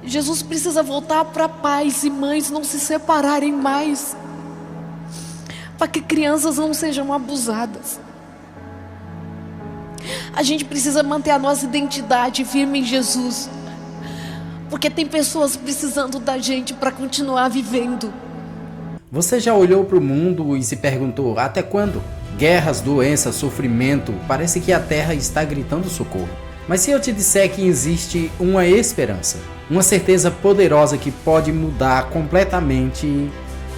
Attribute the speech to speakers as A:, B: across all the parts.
A: Jesus precisa voltar para pais e mães não se separarem mais, para que crianças não sejam abusadas. A gente precisa manter a nossa identidade firme em Jesus, porque tem pessoas precisando da gente para continuar vivendo.
B: Você já olhou para o mundo e se perguntou: até quando? Guerras, doenças, sofrimento, parece que a terra está gritando socorro. Mas se eu te disser que existe uma esperança, uma certeza poderosa que pode mudar completamente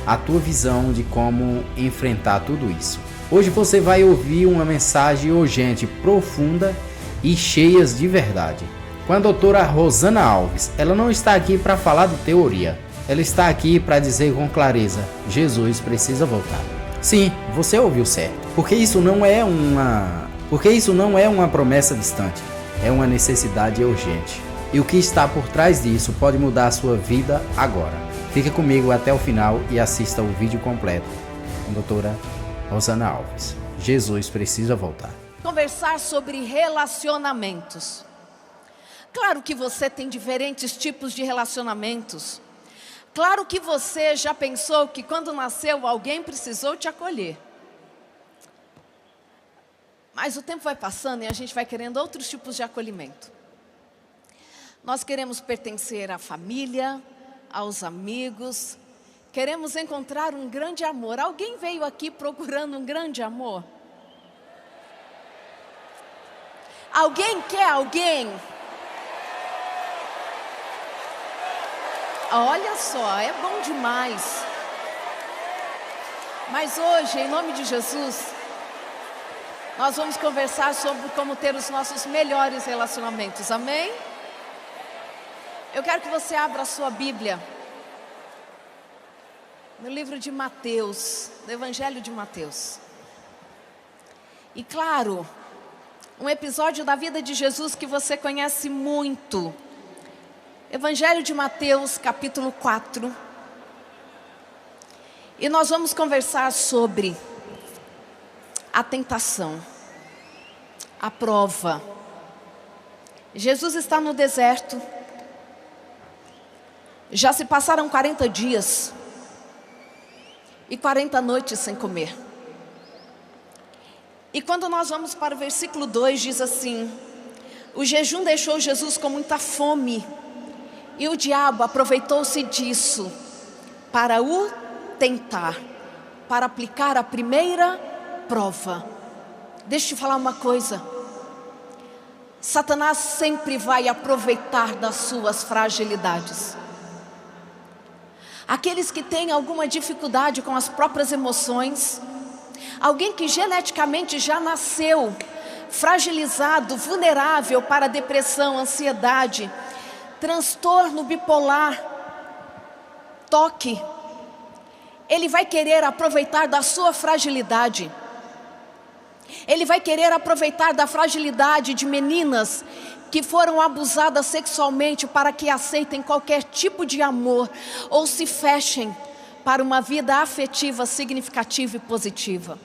B: a tua visão de como enfrentar tudo isso. Hoje você vai ouvir uma mensagem urgente, profunda e cheia de verdade. Com a doutora Rosana Alves. Ela não está aqui para falar de teoria. Ela está aqui para dizer com clareza: Jesus precisa voltar. Sim, você ouviu certo. Porque isso não é uma promessa distante. É uma necessidade urgente. E o que está por trás disso pode mudar a sua vida agora. Fica comigo até o final e assista o vídeo completo com a doutora Rosana Alves. Jesus precisa voltar.
A: Conversar sobre relacionamentos. Claro que você tem diferentes tipos de relacionamentos. Claro que você já pensou que quando nasceu alguém precisou te acolher. Mas o tempo vai passando e a gente vai querendo outros tipos de acolhimento. Nós queremos pertencer à família, aos amigos. Queremos encontrar um grande amor. Alguém veio aqui procurando um grande amor? Alguém quer alguém? Olha só, é bom demais. Mas hoje, em nome de Jesus, nós vamos conversar sobre como ter os nossos melhores relacionamentos, amém? Eu quero que você abra a sua Bíblia no livro de Mateus, no Evangelho de Mateus. E claro, um episódio da vida de Jesus que você conhece muito. Evangelho de Mateus, capítulo 4. E nós vamos conversar sobre a tentação, a prova. Jesus está no deserto. Já se passaram 40 dias e 40 noites sem comer. E quando nós vamos para o versículo 2, diz assim: o jejum deixou Jesus com muita fome, e o diabo aproveitou-se disso para o tentar, para aplicar a primeira prova. Deixa eu te falar uma coisa: Satanás sempre vai aproveitar das suas fragilidades. Aqueles que têm alguma dificuldade com as próprias emoções, alguém que geneticamente já nasceu fragilizado, vulnerável para depressão, ansiedade, transtorno bipolar, toque, ele vai querer aproveitar da sua fragilidade. Ele vai querer aproveitar da fragilidade de meninas que foram abusadas sexualmente para que aceitem qualquer tipo de amor ou se fechem para uma vida afetiva significativa e positiva.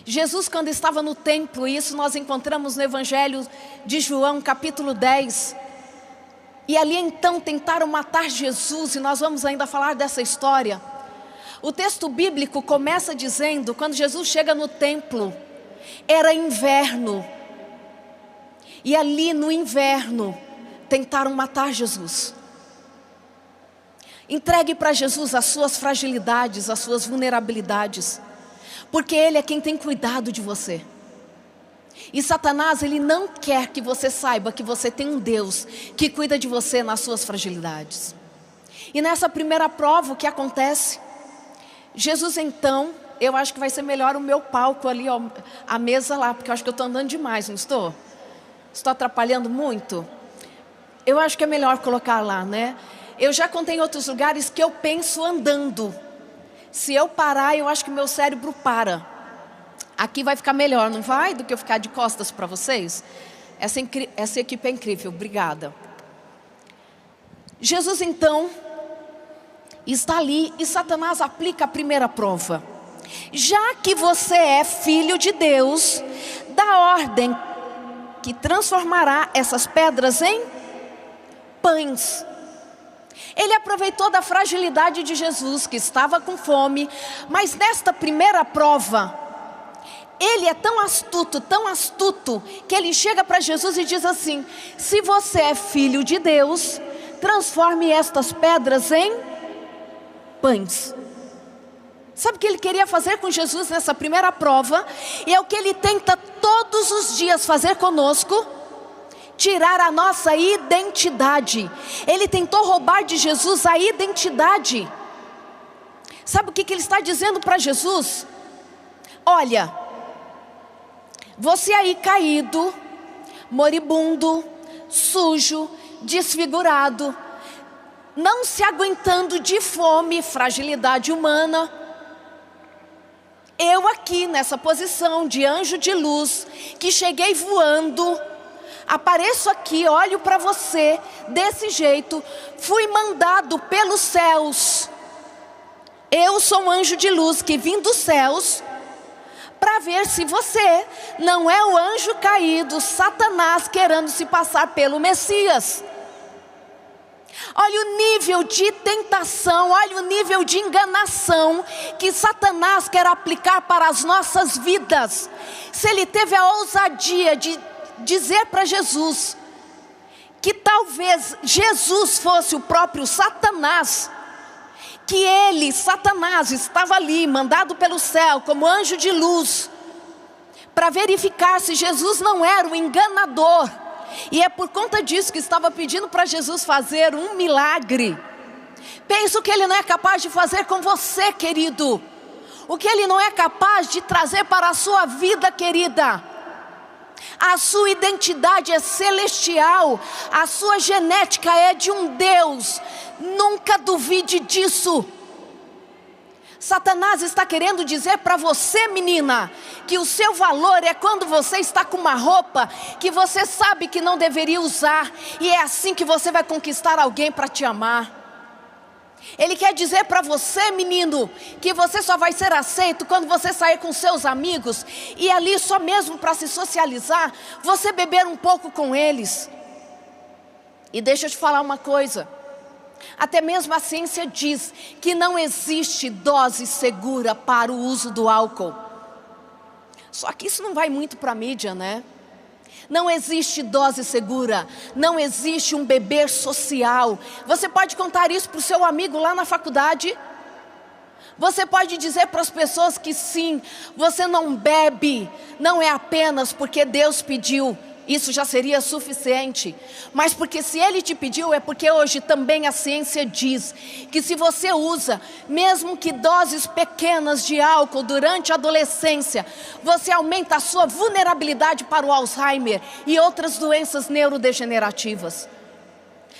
A: Jesus, quando estava no templo, e isso nós encontramos no Evangelho de João, capítulo 10, e ali então tentaram matar Jesus, e nós vamos ainda falar dessa história. O texto bíblico começa dizendo, quando Jesus chega no templo, era inverno, e ali no inverno tentaram matar Jesus. Entregue para Jesus as suas fragilidades, as suas vulnerabilidades, porque Ele é quem tem cuidado de você. E Satanás, ele não quer que você saiba que você tem um Deus que cuida de você nas suas fragilidades. E nessa primeira prova, o que acontece? Jesus então, eu acho que vai ser melhor o meu palco ali, ó, a mesa lá, porque eu acho que eu estou andando demais, não estou? Estou atrapalhando muito? Eu acho que é melhor colocar lá, né? Eu já contei em outros lugares que eu penso andando. Se eu parar, eu acho que meu cérebro para. Aqui vai ficar melhor, não vai? Do que eu ficar de costas para vocês? Essa equipe é incrível, obrigada. Jesus então está ali e Satanás aplica a primeira prova. Já que você é filho de Deus, dá ordem que transformará essas pedras em pães. Ele aproveitou da fragilidade de Jesus, que estava com fome, mas nesta primeira prova, ele é tão astuto, que ele chega para Jesus e diz assim: se você é filho de Deus, transforme estas pedras em pães. Sabe o que ele queria fazer com Jesus nessa primeira prova? E é o que ele tenta todos os dias fazer conosco: tirar a nossa identidade. Ele tentou roubar de Jesus a identidade. Sabe o que ele está dizendo para Jesus? Olha, você aí caído, moribundo, sujo, desfigurado, não se aguentando de fome, fragilidade humana. Eu aqui nessa posição de anjo de luz, que cheguei voando, apareço aqui, olho para você desse jeito, fui mandado pelos céus. Eu sou um anjo de luz que vim dos céus para ver se você não é o anjo caído, Satanás, querendo se passar pelo Messias. Olha o nível de tentação, olha o nível de enganação que Satanás quer aplicar para as nossas vidas. Se ele teve a ousadia de dizer para Jesus que talvez Jesus fosse o próprio Satanás, que ele, Satanás, estava ali, mandado pelo céu como anjo de luz, para verificar se Jesus não era o enganador. E é por conta disso que estava pedindo para Jesus fazer um milagre. Pensa o que ele não é capaz de fazer com você, querido. O que ele não é capaz de trazer para a sua vida, querida. A sua identidade é celestial, a sua genética é de um Deus. Nunca duvide disso. Satanás está querendo dizer para você, menina, que o seu valor é quando você está com uma roupa que você sabe que não deveria usar, e é assim que você vai conquistar alguém para te amar. Ele quer dizer para você, menino, que você só vai ser aceito quando você sair com seus amigos e ali só mesmo para se socializar, você beber um pouco com eles. E deixa eu te falar uma coisa, até mesmo a ciência diz que não existe dose segura para o uso do álcool. Só que isso não vai muito para a mídia, né? Não existe dose segura, não existe um beber social. Você pode contar isso para o seu amigo lá na faculdade? Você pode dizer para as pessoas que sim, você não bebe, não é apenas porque Deus pediu. Isso já seria suficiente, mas porque se Ele te pediu, é porque hoje também a ciência diz que se você usa, mesmo que doses pequenas de álcool durante a adolescência, você aumenta a sua vulnerabilidade para o Alzheimer e outras doenças neurodegenerativas.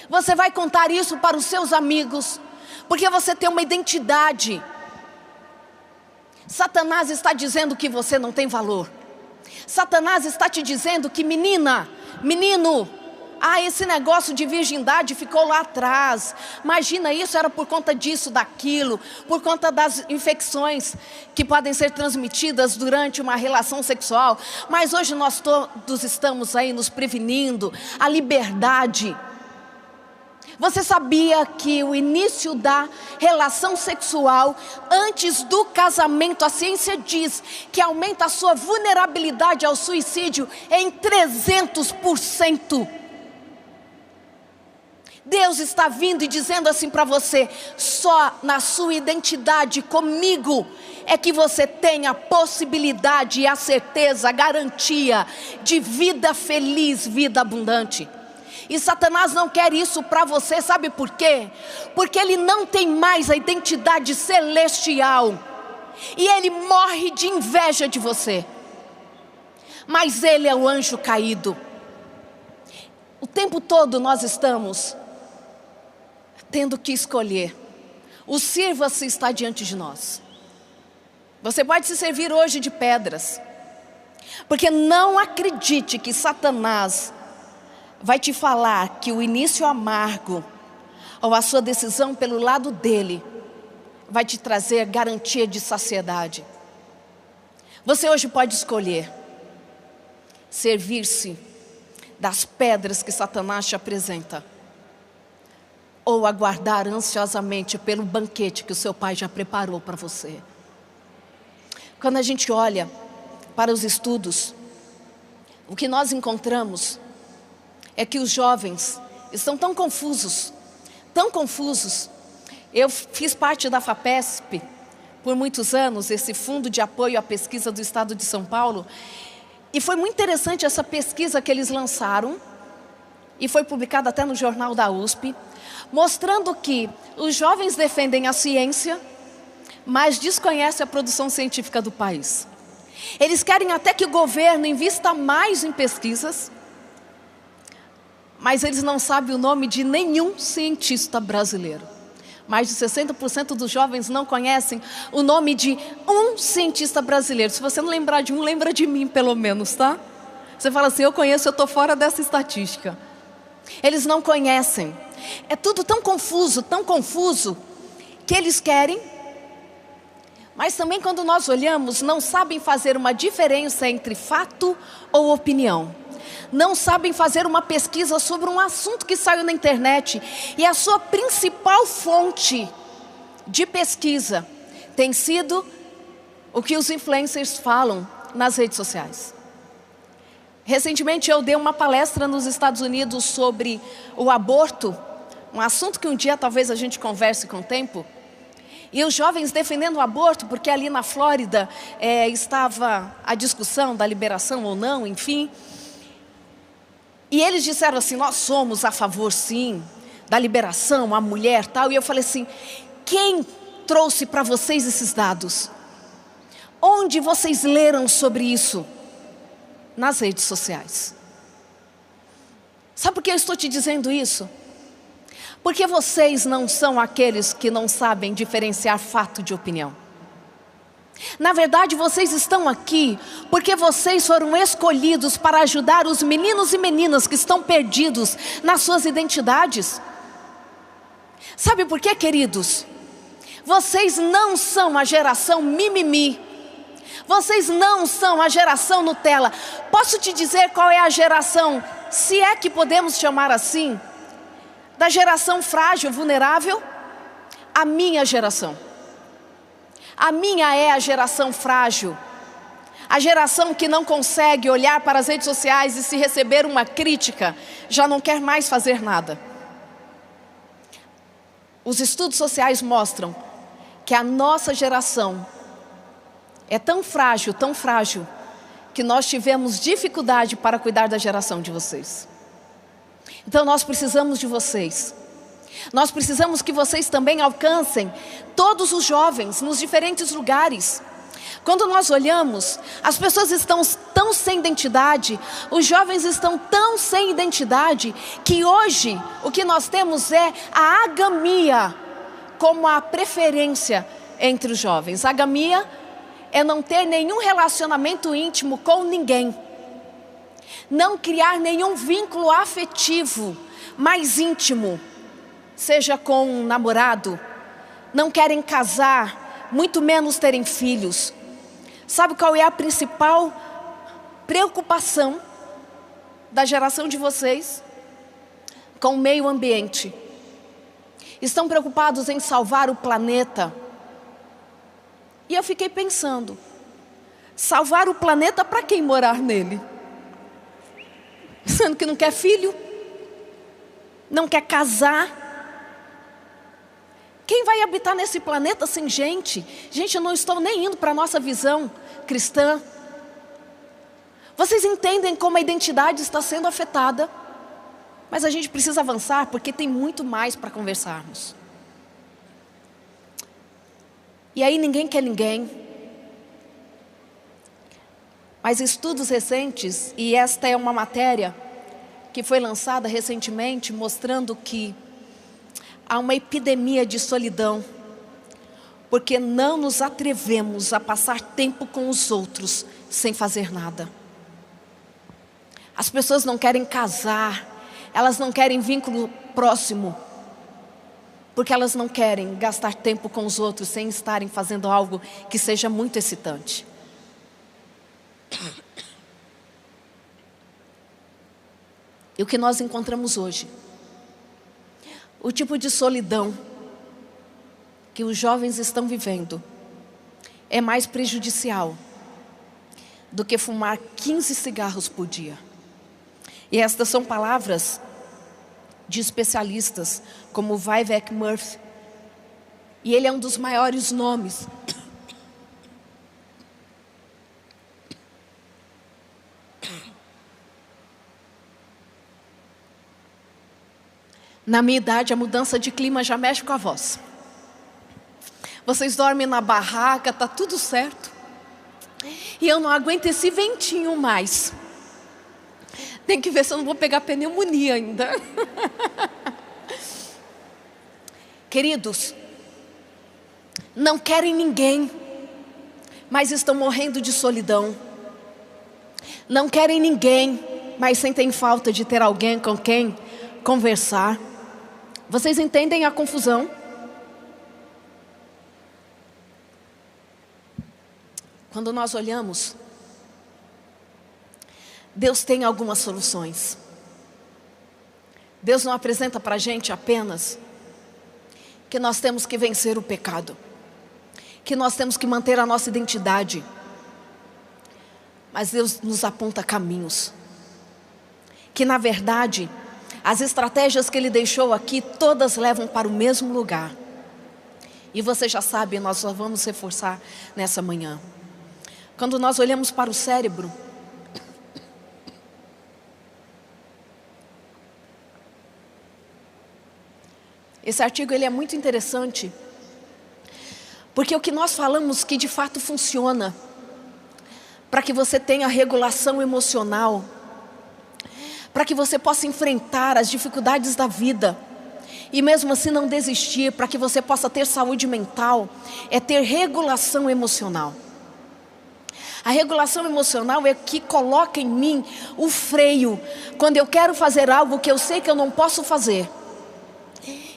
A: Você vai contar isso para os seus amigos, porque você tem uma identidade. Satanás está dizendo que você não tem valor. Satanás está te dizendo que menina, menino, esse negócio de virgindade ficou lá atrás. Imagina, isso era por conta disso, daquilo, por conta das infecções que podem ser transmitidas durante uma relação sexual. Mas hoje nós todos estamos aí nos prevenindo, a liberdade. Você sabia que o início da relação sexual antes do casamento, a ciência diz que aumenta a sua vulnerabilidade ao suicídio em 300%. Deus está vindo e dizendo assim para você: só na sua identidade comigo é que você tem a possibilidade e a certeza, a garantia de vida feliz, vida abundante. E Satanás não quer isso para você, sabe por quê? Porque ele não tem mais a identidade celestial. E ele morre de inveja de você. Mas ele é o anjo caído. O tempo todo nós estamos tendo que escolher. O sirva-se está diante de nós. Você pode se servir hoje de pedras. Porque não acredite que Satanás vai te falar que o início amargo, ou a sua decisão pelo lado dele, vai te trazer garantia de saciedade. Você hoje pode escolher servir-se das pedras que Satanás te apresenta, ou aguardar ansiosamente pelo banquete que o seu pai já preparou para você? Quando a gente olha para os estudos, o que nós encontramos é que os jovens estão tão confusos, tão confusos. Eu fiz parte da FAPESP por muitos anos, esse Fundo de Apoio à Pesquisa do Estado de São Paulo, e foi muito interessante essa pesquisa que eles lançaram, e foi publicada até no jornal da USP, mostrando que os jovens defendem a ciência, mas desconhecem a produção científica do país. Eles querem até que o governo invista mais em pesquisas, mas eles não sabem o nome de nenhum cientista brasileiro. Mais de 60% dos jovens não conhecem o nome de um cientista brasileiro. Se você não lembrar de um, lembra de mim pelo menos, tá? Você fala assim, eu conheço, eu estou fora dessa estatística. Eles não conhecem. É tudo tão confuso, que eles querem. Mas também quando nós olhamos, não sabem fazer uma diferença entre fato ou opinião. Não sabem fazer uma pesquisa sobre um assunto que saiu na internet e a sua principal fonte de pesquisa tem sido o que os influencers falam nas redes sociais. Recentemente eu dei uma palestra nos Estados Unidos sobre o aborto, um assunto que um dia talvez a gente converse com o tempo. E os jovens defendendo o aborto, porque ali na Flórida estava a discussão da liberação ou não, enfim. E eles disseram assim, nós somos a favor sim, da liberação, a mulher tal. E eu falei assim, quem trouxe para vocês esses dados? Onde vocês leram sobre isso? Nas redes sociais. Sabe por que eu estou te dizendo isso? Porque vocês não são aqueles que não sabem diferenciar fato de opinião. Na verdade, vocês estão aqui porque vocês foram escolhidos para ajudar os meninos e meninas que estão perdidos nas suas identidades. Sabe por quê, queridos? Vocês não são a geração mimimi. Vocês não são a geração Nutella. Posso te dizer qual é a geração, se é que podemos chamar assim, da geração frágil, vulnerável? A minha geração. A minha é a geração frágil. A geração que não consegue olhar para as redes sociais e se receber uma crítica, já não quer mais fazer nada. Os estudos sociais mostram que a nossa geração é tão frágil, que nós tivemos dificuldade para cuidar da geração de vocês. Então nós precisamos de vocês. Nós precisamos que vocês também alcancem todos os jovens nos diferentes lugares. Quando nós olhamos, as pessoas estão tão sem identidade, os jovens estão tão sem identidade, que hoje o que nós temos é a agamia como a preferência entre os jovens. A agamia é não ter nenhum relacionamento íntimo com ninguém. Não criar nenhum vínculo afetivo mais íntimo, seja com um namorado. Não querem casar, muito menos terem filhos. Sabe qual é a principal preocupação da geração de vocês? Com o meio ambiente. Estão preocupados em salvar o planeta. E eu fiquei pensando, salvar o planeta para quem morar nele? Sendo que não quer filho, não quer casar. Quem vai habitar nesse planeta sem gente? Gente, eu não estou nem indo para a nossa visão cristã. Vocês entendem como a identidade está sendo afetada? Mas a gente precisa avançar porque tem muito mais para conversarmos. E aí ninguém quer ninguém. Mas estudos recentes, e esta é uma matéria que foi lançada recentemente, mostrando que há uma epidemia de solidão, porque não nos atrevemos a passar tempo com os outros sem fazer nada. As pessoas não querem casar, elas não querem vínculo próximo, porque elas não querem gastar tempo com os outros sem estarem fazendo algo que seja muito excitante. E o que nós encontramos hoje? O tipo de solidão que os jovens estão vivendo é mais prejudicial do que fumar 15 cigarros por dia. E estas são palavras de especialistas como Vivek Murthy. E ele é um dos maiores nomes na minha idade. A mudança de clima já mexe com a voz. Vocês dormem na barraca, tá tudo certo, e eu não aguento esse ventinho mais. Tem que ver se eu não vou pegar pneumonia ainda. Queridos, não querem ninguém, mas estão morrendo de solidão. Não querem ninguém, mas sentem falta de ter alguém com quem conversar. Vocês entendem a confusão? Quando nós olhamos, Deus tem algumas soluções. Deus não apresenta para a gente apenas que nós temos que vencer o pecado, que nós temos que manter a nossa identidade, mas Deus nos aponta caminhos, que na verdade as estratégias que Ele deixou aqui, todas levam para o mesmo lugar. E você já sabe, nós só vamos reforçar nessa manhã. Quando nós olhamos para o cérebro, esse artigo ele é muito interessante, porque o que nós falamos que de fato funciona, para que você tenha regulação emocional, para que você possa enfrentar as dificuldades da vida, e mesmo assim não desistir, para que você possa ter saúde mental, é ter regulação emocional. A regulação emocional é que coloca em mim o freio, quando eu quero fazer algo que eu sei que eu não posso fazer.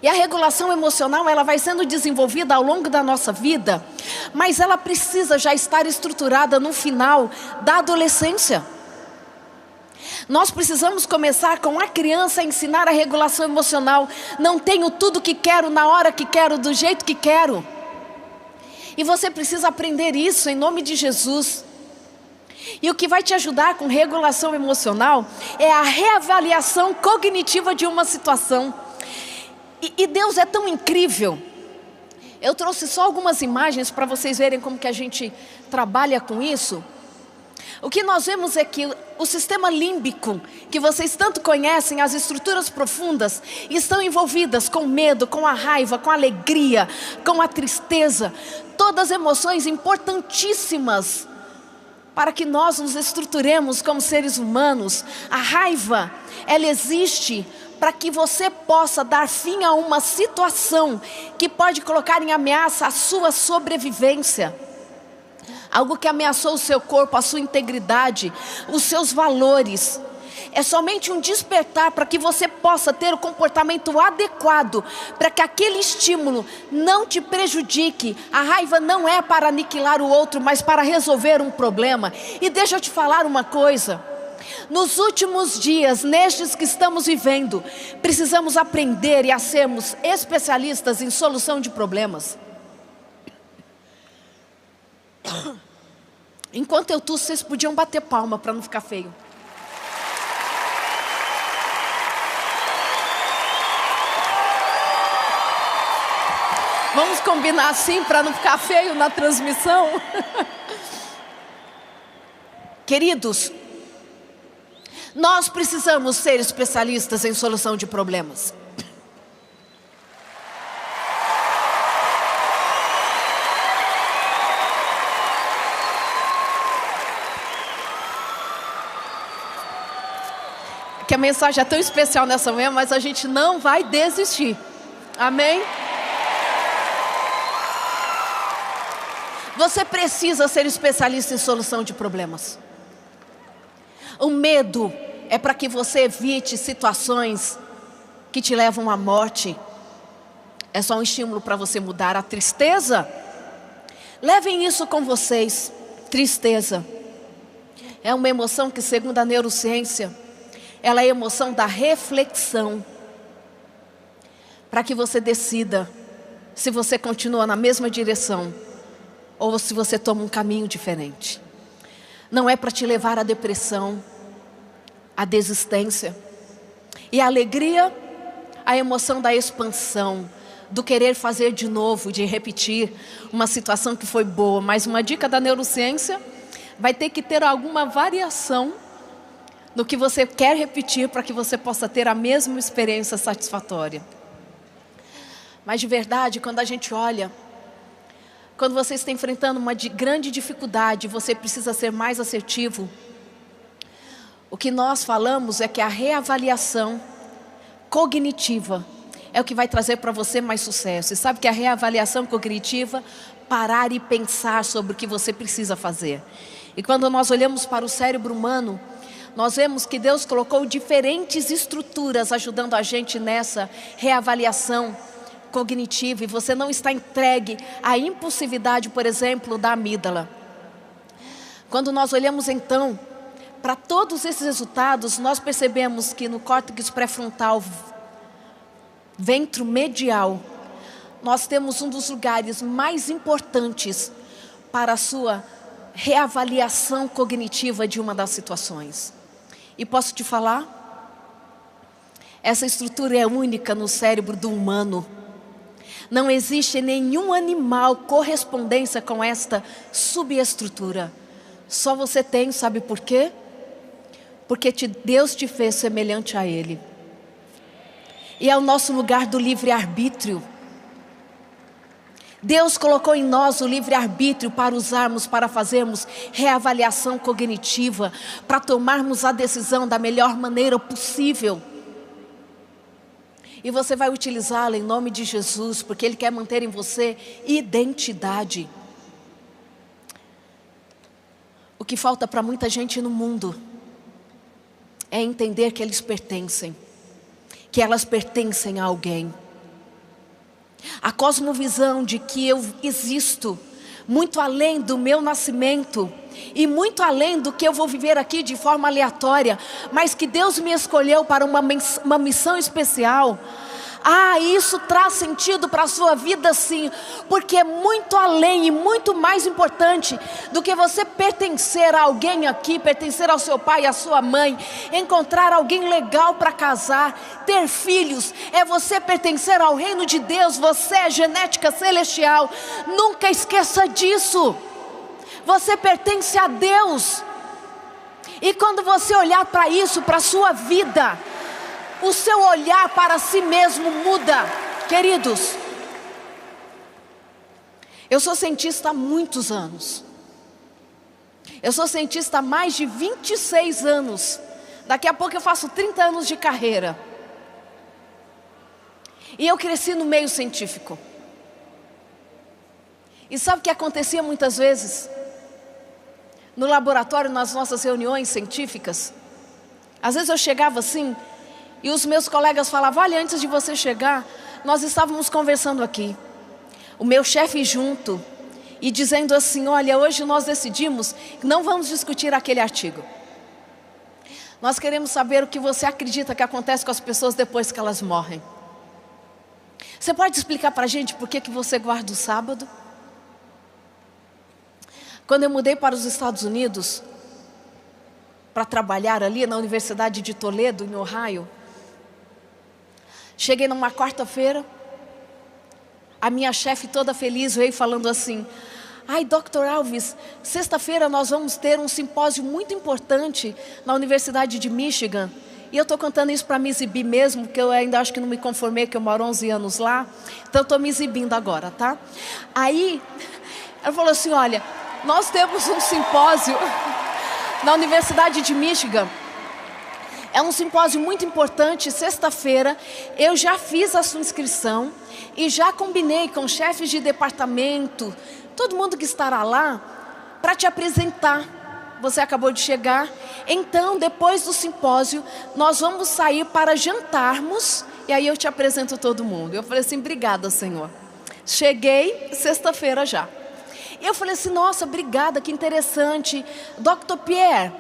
A: E a regulação emocional, ela vai sendo desenvolvida ao longo da nossa vida, mas ela precisa já estar estruturada no final da adolescência. Nós precisamos começar com a criança a ensinar a regulação emocional. Não tenho tudo que quero, na hora que quero, do jeito que quero. E você precisa aprender isso em nome de Jesus. E o que vai te ajudar com regulação emocional é a reavaliação cognitiva de uma situação. E Deus é tão incrível. Eu trouxe só algumas imagens para vocês verem como que a gente trabalha com isso. O que nós vemos é que o sistema límbico, que vocês tanto conhecem, as estruturas profundas, estão envolvidas com medo, com a raiva, com a alegria, com a tristeza. Todas emoções importantíssimas para que nós nos estruturemos como seres humanos. A raiva, ela existe para que você possa dar fim a uma situação que pode colocar em ameaça a sua sobrevivência. Algo que ameaçou o seu corpo, a sua integridade, os seus valores. É somente um despertar para que você possa ter o comportamento adequado, para que aquele estímulo não te prejudique. A raiva não é para aniquilar o outro, mas para resolver um problema. E deixa eu te falar uma coisa. Nos últimos dias, nestes que estamos vivendo, precisamos aprender e a sermos especialistas em solução de problemas. Enquanto eu tuço, vocês podiam bater palma para não ficar feio. Vamos combinar assim para não ficar feio na transmissão? Queridos, nós precisamos ser especialistas em solução de problemas. Que a mensagem é tão especial nessa manhã, mas a gente não vai desistir. Amém? Você precisa ser especialista em solução de problemas. O medo é para que você evite situações que te levam à morte. É só um estímulo para você mudar. A tristeza, levem isso com vocês. Tristeza é uma emoção que, segundo a neurociência, ela é a emoção da reflexão. para que você decida se você continua na mesma direção ou se você toma um caminho diferente. Não é para te levar à depressão, à desistência. E a alegria, a emoção da expansão, do querer fazer de novo, de repetir uma situação que foi boa. Mas uma dica da neurociência, vai ter que ter alguma variação no que você quer repetir para que você possa ter a mesma experiência satisfatória. Mas de verdade, quando a gente olha, quando você está enfrentando uma grande dificuldade, você precisa ser mais assertivo. O que nós falamos é que a reavaliação cognitiva é o que vai trazer para você mais sucesso. E sabe que a reavaliação cognitiva, parar e pensar sobre o que você precisa fazer. E quando nós olhamos para o cérebro humano, nós vemos que Deus colocou diferentes estruturas ajudando a gente nessa reavaliação cognitiva. E você não está entregue à impulsividade, por exemplo, da amígdala. Quando nós olhamos então para todos esses resultados, nós percebemos que no córtex pré-frontal, ventromedial, nós temos um dos lugares mais importantes para a sua reavaliação cognitiva de uma das situações. E posso te falar? Essa estrutura é única no cérebro do humano. Não existe em nenhum animal correspondência com esta subestrutura. Só você tem, sabe por quê? Porque Deus te fez semelhante a Ele. E é o nosso lugar do livre-arbítrio. Deus colocou em nós o livre-arbítrio para usarmos, para fazermos reavaliação cognitiva, para tomarmos a decisão da melhor maneira possível. E você vai utilizá-la em nome de Jesus, porque Ele quer manter em você identidade. O que falta para muita gente no mundo é entender que eles pertencem, que elas pertencem a alguém. A cosmovisão de que eu existo muito além do meu nascimento e muito além do que eu vou viver aqui de forma aleatória, mas que Deus me escolheu para uma missão especial. Isso traz sentido para a sua vida sim, porque é muito além e muito mais importante do que você pertencer a alguém aqui, pertencer ao seu pai, à sua mãe, encontrar alguém legal para casar, ter filhos. É você pertencer ao reino de Deus, você é genética celestial, nunca esqueça disso. Você pertence a Deus. E quando você olhar para isso, para a sua vida, o seu olhar para si mesmo muda. Queridos, eu sou cientista há muitos anos. Eu sou cientista há mais de 26 anos. Daqui a pouco eu faço 30 anos de carreira. E eu cresci no meio científico. E sabe o que acontecia muitas vezes? No laboratório, nas nossas reuniões científicas, às vezes eu chegava assim, e os meus colegas falavam: olha, antes de você chegar, nós estávamos conversando aqui. O meu chefe junto, e dizendo assim: olha, hoje nós decidimos que não vamos discutir aquele artigo. Nós queremos saber o que você acredita que acontece com as pessoas depois que elas morrem. Você pode explicar para a gente por que você guarda o sábado? Quando eu mudei para os Estados Unidos, para trabalhar ali na Universidade de Toledo, em Ohio, cheguei numa quarta-feira, a minha chefe toda feliz veio falando assim: ai, Dr. Alves, sexta-feira nós vamos ter um simpósio muito importante na Universidade de Michigan. E eu estou contando isso para me exibir mesmo, porque eu ainda acho que não me conformei, que eu moro 11 anos lá. Então eu estou me exibindo agora, tá? Aí, ela falou assim: olha, nós temos um simpósio na Universidade de Michigan. É um simpósio muito importante, sexta-feira. Eu já fiz a sua inscrição e já combinei com chefes de departamento, todo mundo que estará lá, para te apresentar. Você acabou de chegar. Então, depois do simpósio, nós vamos sair para jantarmos, e aí eu te apresento todo mundo. Eu falei assim: obrigada, Senhor. Cheguei sexta-feira já. Eu falei assim: nossa, obrigada, que interessante. Dr. Pierre,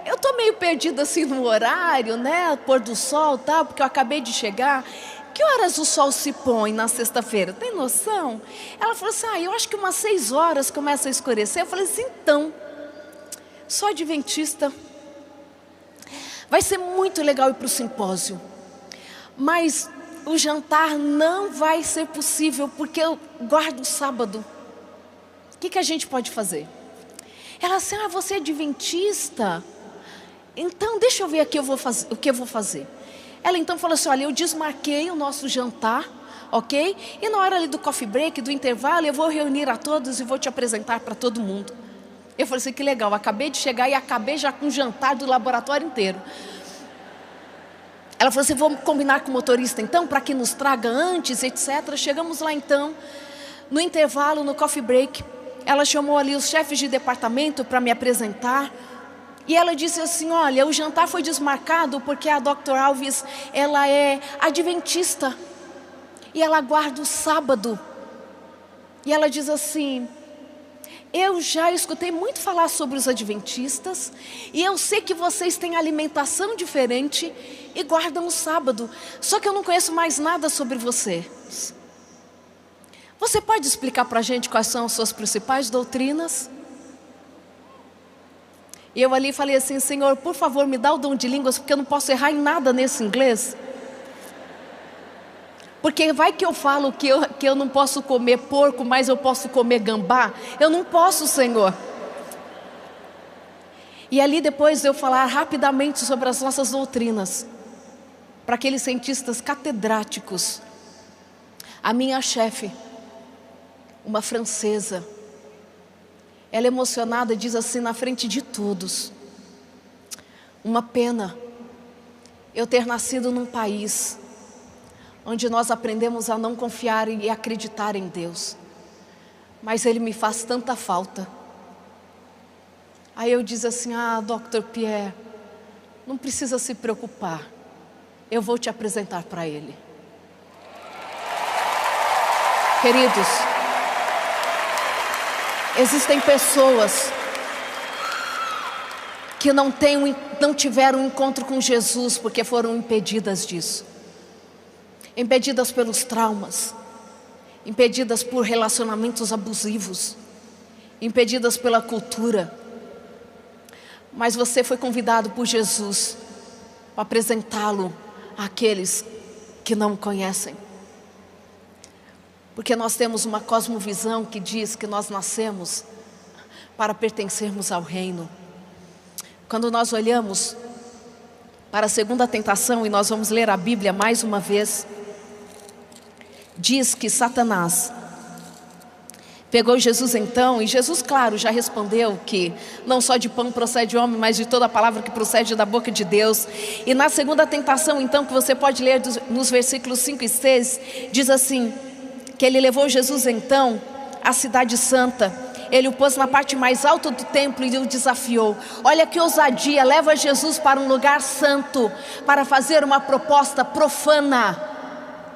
A: eu estou meio perdida assim no horário, né? Pôr do sol, tal, porque eu acabei de chegar. que horas o sol se põe na sexta-feira? Tem noção? Ela falou assim, eu acho que umas 6 horas começa a escurecer. Eu falei assim, então, sou adventista. Vai ser muito legal ir para o simpósio, mas o jantar não vai ser possível porque eu guardo o sábado. O que a gente pode fazer? Ela assim, você é adventista? Então deixa eu ver aqui o que eu vou fazer. Ela então falou assim, olha, eu desmarquei o nosso jantar, ok? E na hora ali do coffee break, do intervalo, eu vou reunir a todos e vou te apresentar para todo mundo. Eu falei assim, que legal, acabei de chegar e acabei já com o jantar do laboratório inteiro. Ela falou assim, vamos combinar com o motorista então, para que nos traga antes, etc. Chegamos lá então, no intervalo, no coffee break, ela chamou ali os chefes de departamento para me apresentar. E ela disse assim, olha, o jantar foi desmarcado porque a Dr. Alves, ela é adventista. E ela guarda o sábado. E ela diz assim, eu já escutei muito falar sobre os adventistas e eu sei que vocês têm alimentação diferente e guardam o sábado. Só que eu não conheço mais nada sobre vocês. Você pode explicar para a gente quais são as suas principais doutrinas? E eu ali falei assim, Senhor, por favor, me dá o dom de línguas, porque eu não posso errar em nada nesse inglês. Porque vai que eu falo que eu não posso comer porco, mas eu posso comer gambá. Eu não posso, Senhor. E ali depois de eu falar rapidamente sobre as nossas doutrinas, para aqueles cientistas catedráticos, a minha chefe, uma francesa, ela emocionada diz assim na frente de todos, uma pena eu ter nascido num país onde nós aprendemos a não confiar e acreditar em Deus, mas Ele me faz tanta falta. Aí eu diz assim, Dr. Pierre, não precisa se preocupar, eu vou te apresentar para Ele. Queridos, existem pessoas que não tiveram um encontro com Jesus porque foram impedidas disso. Impedidas pelos traumas, impedidas por relacionamentos abusivos, impedidas pela cultura. Mas você foi convidado por Jesus para apresentá-lo àqueles que não o conhecem. Porque nós temos uma cosmovisão que diz que nós nascemos para pertencermos ao reino. Quando nós olhamos para a segunda tentação, e nós vamos ler a Bíblia mais uma vez, diz que Satanás pegou Jesus então, e Jesus, claro, já respondeu que não só de pão procede o homem, mas de toda a palavra que procede da boca de Deus. E na segunda tentação então, que você pode ler nos versículos 5 e 6, diz assim, que ele levou Jesus então à cidade santa, ele o pôs na parte mais alta do templo e o desafiou. Olha que ousadia, leva Jesus para um lugar santo, para fazer uma proposta profana.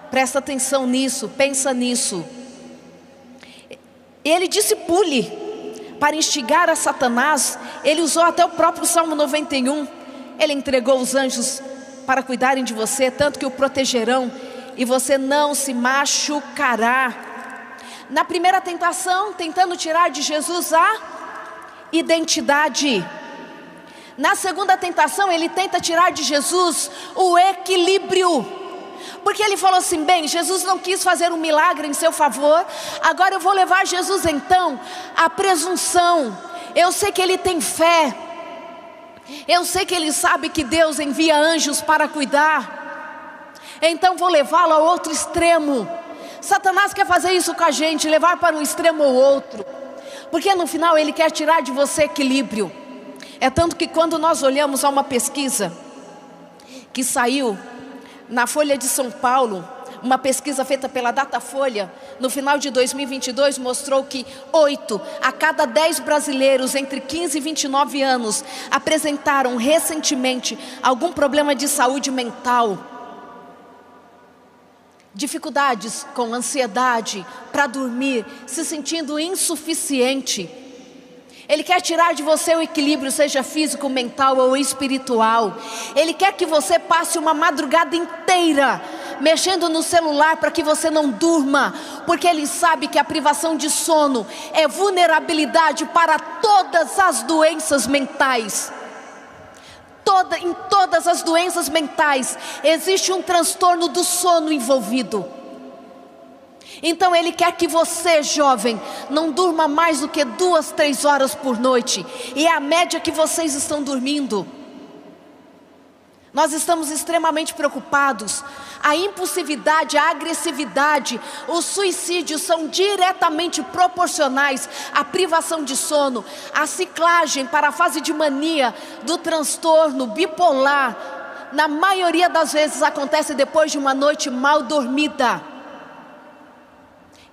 A: Presta atenção nisso, pensa nisso. Ele disse pule, para instigar a Satanás. Ele usou até o próprio Salmo 91. Ele entregou os anjos para cuidarem de você, tanto que o protegerão e você não se machucará. Na primeira tentação, tentando tirar de Jesus a identidade. Na segunda tentação, ele tenta tirar de Jesus o equilíbrio. Porque ele falou assim, bem, Jesus não quis fazer um milagre em seu favor, agora eu vou levar Jesus então à presunção. Eu sei que ele tem fé, eu sei que ele sabe que Deus envia anjos para cuidar, então vou levá-lo ao outro extremo. Satanás quer fazer isso com a gente, levar para um extremo ou outro, porque no final ele quer tirar de você equilíbrio. É tanto que quando nós olhamos a uma pesquisa que saiu na Folha de São Paulo, uma pesquisa feita pela Datafolha, no final de 2022, mostrou que 8 a cada 10 brasileiros entre 15 e 29 anos apresentaram recentemente algum problema de saúde mental. Dificuldades com ansiedade para dormir, se sentindo insuficiente. Ele quer tirar de você o equilíbrio, seja físico, mental ou espiritual. Ele quer que você passe uma madrugada inteira mexendo no celular para que você não durma, porque ele sabe que a privação de sono é vulnerabilidade para todas as doenças mentais. Em todas as doenças mentais existe um transtorno do sono envolvido. Então ele quer que você, jovem, não durma mais do que 2, 3 horas por noite, e é a média que vocês estão dormindo. Nós estamos extremamente preocupados. A impulsividade, a agressividade, o suicídio são diretamente proporcionais à privação de sono. A ciclagem para a fase de mania do transtorno bipolar, na maioria das vezes acontece depois de uma noite mal dormida.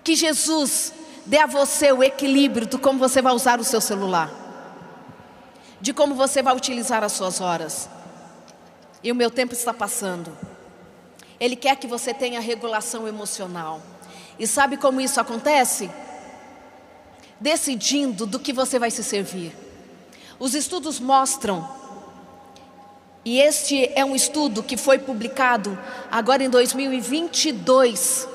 A: Que Jesus dê a você o equilíbrio de como você vai usar o seu celular, de como você vai utilizar as suas horas. E o meu tempo está passando. Ele quer que você tenha regulação emocional. E sabe como isso acontece? Decidindo do que você vai se servir. Os estudos mostram, e este é um estudo que foi publicado agora em 2022.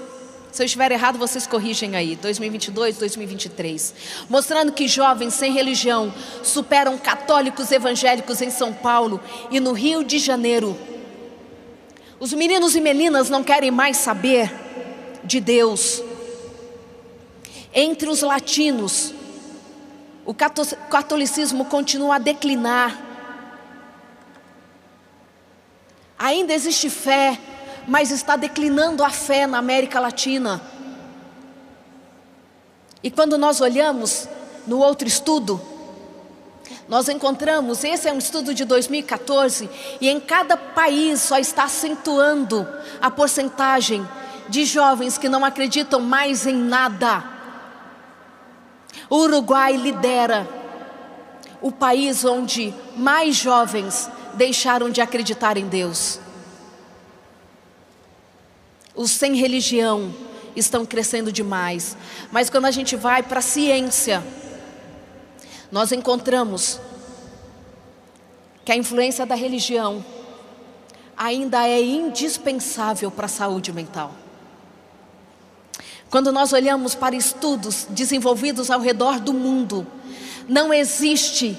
A: Se eu estiver errado, vocês corrigem aí, 2022, 2023. Mostrando que jovens sem religião superam católicos evangélicos em São Paulo e no Rio de Janeiro. Os meninos e meninas não querem mais saber de Deus. Entre os latinos, o catolicismo continua a declinar. Ainda existe fé, mas está declinando a fé na América Latina. E quando nós olhamos no outro estudo, nós encontramos, esse é um estudo de 2014, e em cada país só está acentuando a porcentagem de jovens que não acreditam mais em nada. O Uruguai lidera o país onde mais jovens deixaram de acreditar em Deus. Os sem religião estão crescendo demais. Mas quando a gente vai para a ciência, nós encontramos que a influência da religião ainda é indispensável para a saúde mental. Quando nós olhamos para estudos desenvolvidos ao redor do mundo, não existe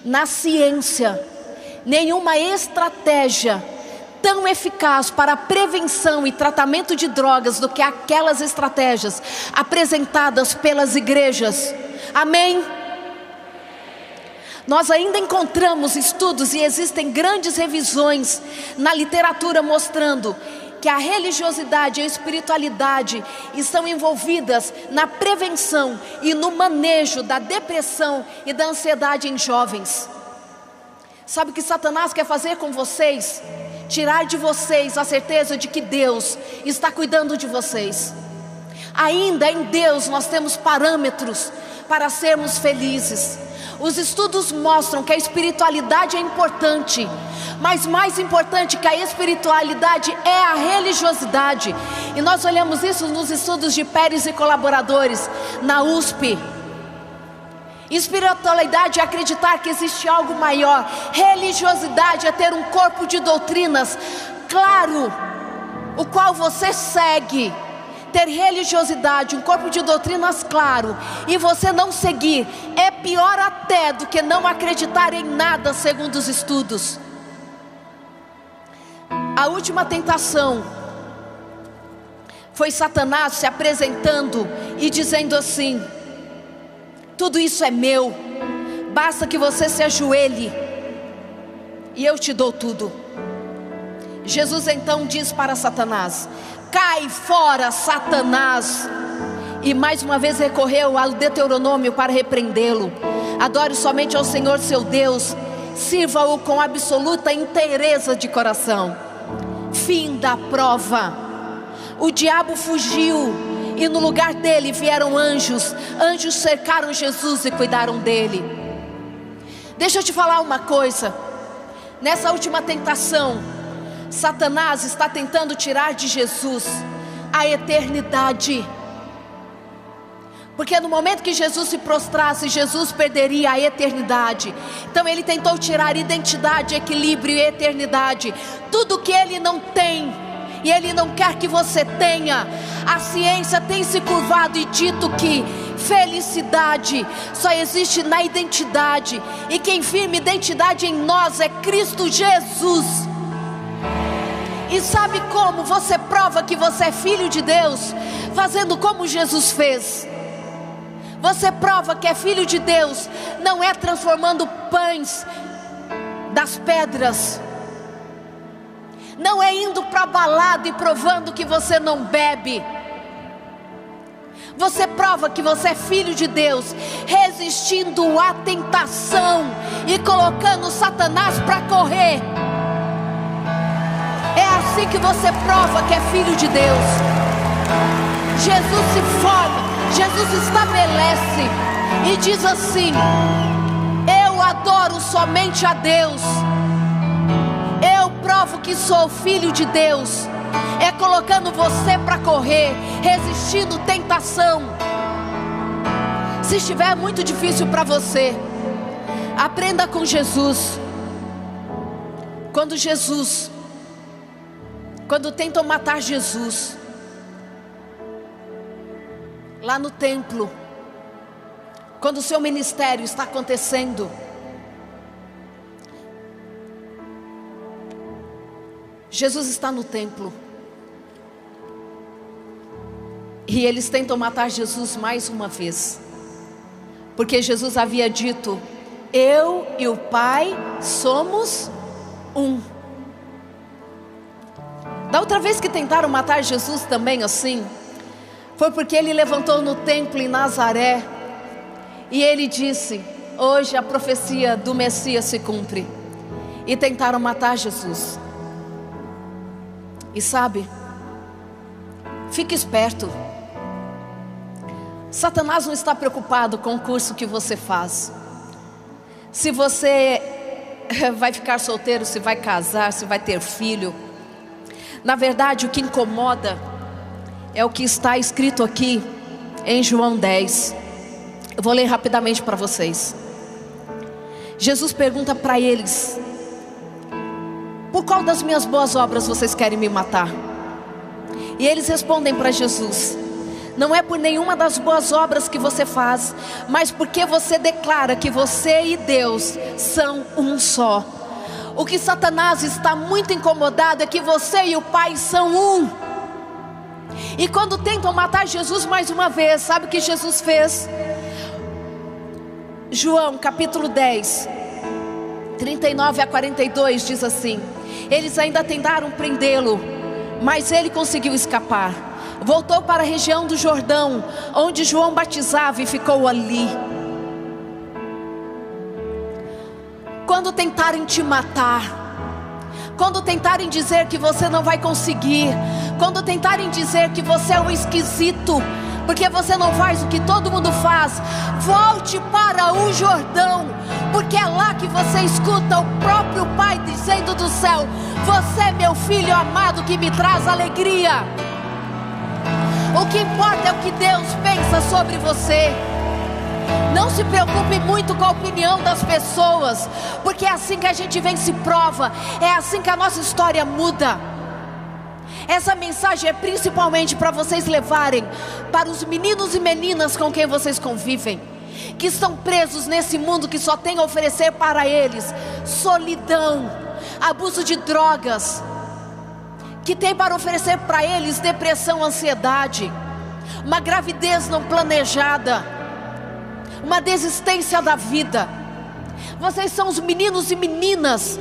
A: na ciência nenhuma estratégia tão eficaz para a prevenção e tratamento de drogas do que aquelas estratégias apresentadas pelas igrejas. Amém? Nós ainda encontramos estudos e existem grandes revisões na literatura mostrando que a religiosidade e a espiritualidade estão envolvidas na prevenção e no manejo da depressão e da ansiedade em jovens. Sabe o que Satanás quer fazer com vocês? Tirar de vocês a certeza de que Deus está cuidando de vocês. Ainda em Deus nós temos parâmetros para sermos felizes. Os estudos mostram que a espiritualidade é importante, mas mais importante que a espiritualidade é a religiosidade. E nós olhamos isso nos estudos de Pérez e colaboradores na USP. Espiritualidade é acreditar que existe algo maior. Religiosidade é ter um corpo de doutrinas claro, o qual você segue. Ter religiosidade, um corpo de doutrinas claro, e você não seguir, é pior até do que não acreditar em nada, segundo os estudos. A última tentação foi Satanás se apresentando e dizendo assim: tudo isso é meu, basta que você se ajoelhe e eu te dou tudo. Jesus então diz para Satanás: cai fora, Satanás. E mais uma vez recorreu ao Deuteronômio para repreendê-lo. Adore somente ao Senhor seu Deus, sirva-o com absoluta inteireza de coração. Fim da prova. O diabo fugiu e no lugar dele vieram anjos. Anjos cercaram Jesus e cuidaram dele. Deixa eu te falar uma coisa. Nessa última tentação, Satanás está tentando tirar de Jesus a eternidade. Porque no momento que Jesus se prostrasse, Jesus perderia a eternidade. Então ele tentou tirar identidade, equilíbrio e eternidade. Tudo que ele não tem, e Ele não quer que você tenha. A ciência tem se curvado e dito que felicidade só existe na identidade, e quem firma identidade em nós é Cristo Jesus. E sabe como você prova que você é filho de Deus? Fazendo como Jesus fez. Você prova que é filho de Deus, não é transformando pães das pedras, não é indo para a balada e provando que você não bebe. Você prova que você é filho de Deus, resistindo à tentação e colocando Satanás para correr. É assim que você prova que é filho de Deus. Jesus se forma, Jesus estabelece e diz assim: eu adoro somente a Deus. Eu provo que sou filho de Deus, é colocando você para correr, resistindo tentação. Se estiver muito difícil para você, aprenda com Jesus. Quando tentam matar Jesus lá no templo, quando o seu ministério está acontecendo, Jesus está no templo e eles tentam matar Jesus mais uma vez, porque Jesus havia dito: eu e o Pai somos um. Da outra vez que tentaram matar Jesus também assim, foi porque ele levantou no templo em Nazaré e ele disse: hoje a profecia do Messias se cumpre. E tentaram matar Jesus. E sabe, fique esperto. Satanás não está preocupado com o curso que você faz, se você vai ficar solteiro, se vai casar, se vai ter filho. Na verdade, o que incomoda é o que está escrito aqui em João 10. Eu vou ler rapidamente para vocês. Jesus pergunta para eles: por qual das minhas boas obras vocês querem me matar? E eles respondem para Jesus: não é por nenhuma das boas obras que você faz, mas porque você declara que você e Deus são um só. O que Satanás está muito incomodado é que você e o Pai são um. E quando tentam matar Jesus mais uma vez, sabe o que Jesus fez? João capítulo 10, 39 a 42 diz assim: eles ainda tentaram prendê-lo, mas ele conseguiu escapar. Voltou para a região do Jordão, onde João batizava, e ficou ali. Quando tentarem te matar, quando tentarem dizer que você não vai conseguir, quando tentarem dizer que você é um esquisito, porque você não faz o que todo mundo faz, volte para o Jordão, porque é lá que você escuta o próprio Pai dizendo do céu: você é meu filho amado que me traz alegria. O que importa é o que Deus pensa sobre você. Não se preocupe muito com a opinião das pessoas, porque é assim que a gente vence prova, é assim que a nossa história muda. Essa mensagem é principalmente para vocês levarem para os meninos e meninas com quem vocês convivem, que estão presos nesse mundo que só tem a oferecer para eles solidão, abuso de drogas, que tem para oferecer para eles depressão, ansiedade, uma gravidez não planejada, uma desistência da vida. Vocês são os meninos e meninas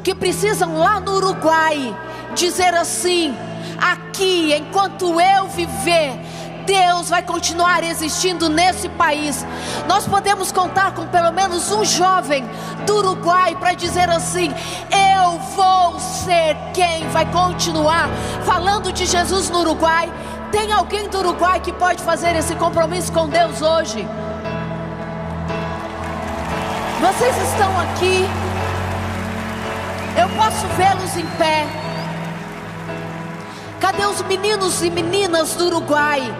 A: que precisam lá no Uruguai dizer assim: aqui, enquanto eu viver, Deus vai continuar existindo nesse país. Nós podemos contar com pelo menos um jovem do Uruguai para dizer assim: eu vou ser quem vai continuar falando de Jesus no Uruguai. Tem alguém do Uruguai que pode fazer esse compromisso com Deus hoje? Vocês estão aqui, eu posso vê-los em pé. Cadê os meninos e meninas do Uruguai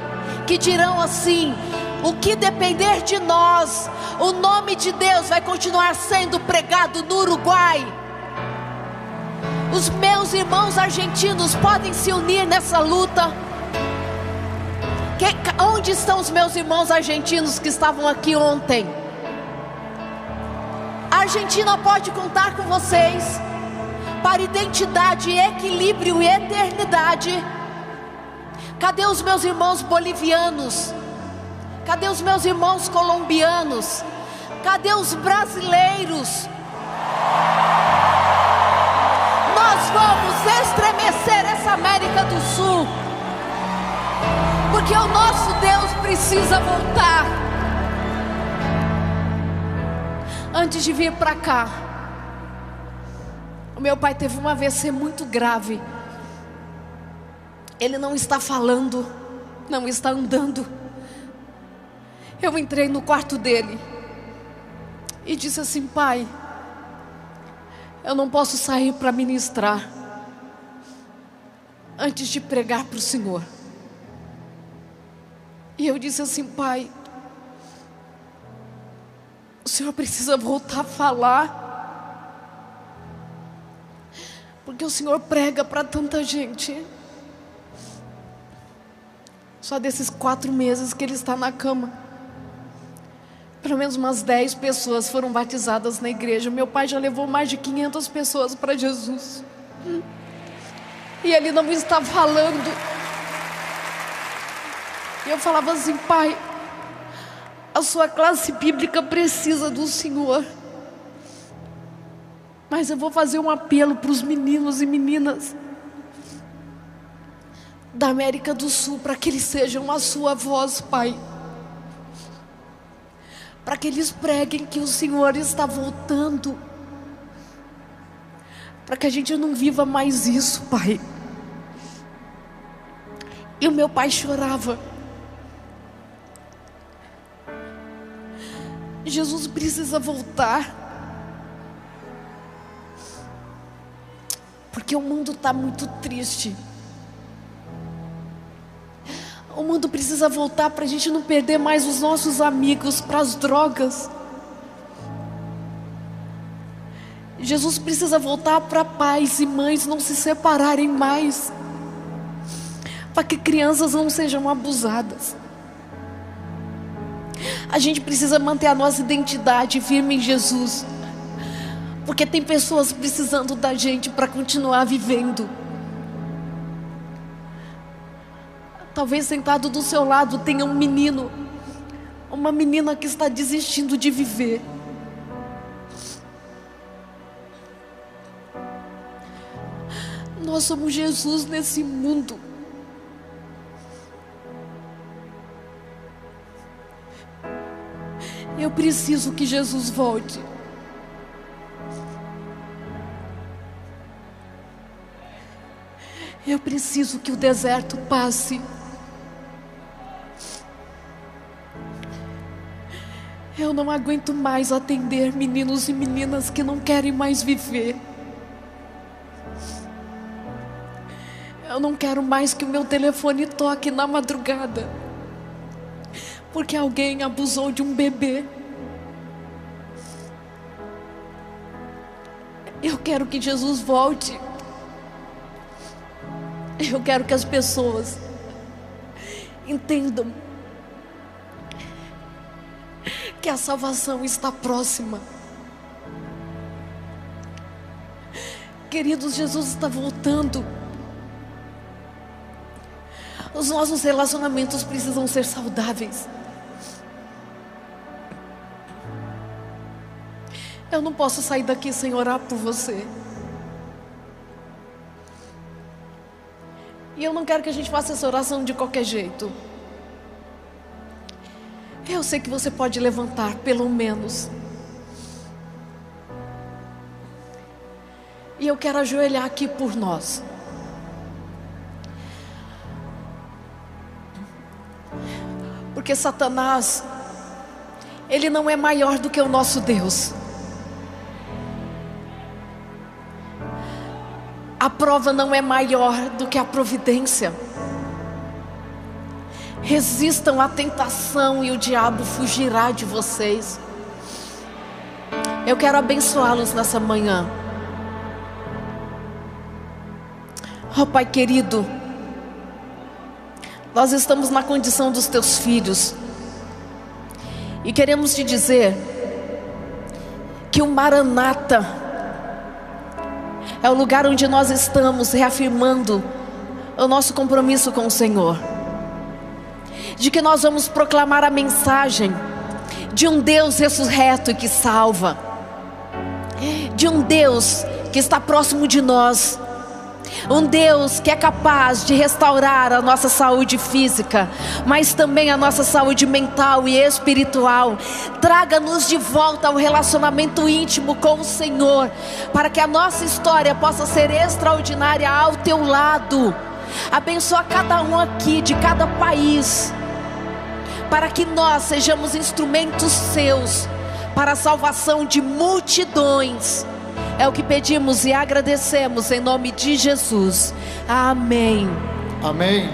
A: que dirão assim: o que depender de nós, o nome de Deus vai continuar sendo pregado no Uruguai? Os meus irmãos argentinos podem se unir nessa luta. Onde estão os meus irmãos argentinos que estavam aqui ontem? A Argentina pode contar com vocês para identidade, equilíbrio e eternidade. Cadê os meus irmãos bolivianos? Cadê os meus irmãos colombianos? Cadê os brasileiros? Nós vamos estremecer essa América do Sul, porque o nosso Deus precisa voltar. Antes de vir para cá, o meu pai teve um AVC muito grave. Ele não está falando, não está andando. Eu entrei no quarto dele e disse assim: pai, eu não posso sair para ministrar antes de pregar para o Senhor. E eu disse assim: pai, o Senhor precisa voltar a falar, porque o Senhor prega para tanta gente. Só desses 4 meses que ele está na cama, pelo menos umas 10 pessoas foram batizadas na igreja. Meu pai já levou mais de 500 pessoas para Jesus, e ele não está falando. E eu falava assim: pai, a sua classe bíblica precisa do Senhor, mas eu vou fazer um apelo para os meninos e meninas da América do Sul, para que eles sejam a sua voz, pai, para que eles preguem que o Senhor está voltando, para que a gente não viva mais isso, pai. E o meu pai chorava. Jesus precisa voltar, porque o mundo está muito triste. O mundo precisa voltar para a gente não perder mais os nossos amigos para as drogas. Jesus precisa voltar para pais e mães não se separarem mais, para que crianças não sejam abusadas. A gente precisa manter a nossa identidade firme em Jesus, porque tem pessoas precisando da gente para continuar vivendo. Talvez sentado do seu lado tenha um menino, uma menina que está desistindo de viver. Nós somos Jesus nesse mundo. Eu preciso que Jesus volte. Eu preciso que o deserto passe. Eu não aguento mais atender meninos e meninas que não querem mais viver. Eu não quero mais que o meu telefone toque na madrugada, porque alguém abusou de um bebê. Eu quero que Jesus volte. Eu quero que as pessoas entendam que a salvação está próxima. Queridos, Jesus está voltando. Os nossos relacionamentos precisam ser saudáveis. Eu não posso sair daqui sem orar por você. E eu não quero que a gente faça essa oração de qualquer jeito. Eu sei que você pode levantar, pelo menos. E eu quero ajoelhar aqui por nós. Porque Satanás, ele não é maior do que o nosso Deus. A prova não é maior do que a providência. Resistam à tentação e o diabo fugirá de vocês. Eu quero abençoá-los nessa manhã. Oh Pai querido, nós estamos na condição dos teus filhos e queremos te dizer que o Maranata é o lugar onde nós estamos reafirmando o nosso compromisso com o Senhor, de que nós vamos proclamar a mensagem de um Deus ressurreto e que salva, de um Deus que está próximo de nós, um Deus que é capaz de restaurar a nossa saúde física, mas também a nossa saúde mental e espiritual. Traga-nos de volta ao relacionamento íntimo com o Senhor, para que a nossa história possa ser extraordinária ao teu lado. Abençoa cada um aqui, de cada país, para que nós sejamos instrumentos seus para a salvação de multidões. É o que pedimos e agradecemos em nome de Jesus. Amém.
C: Amém.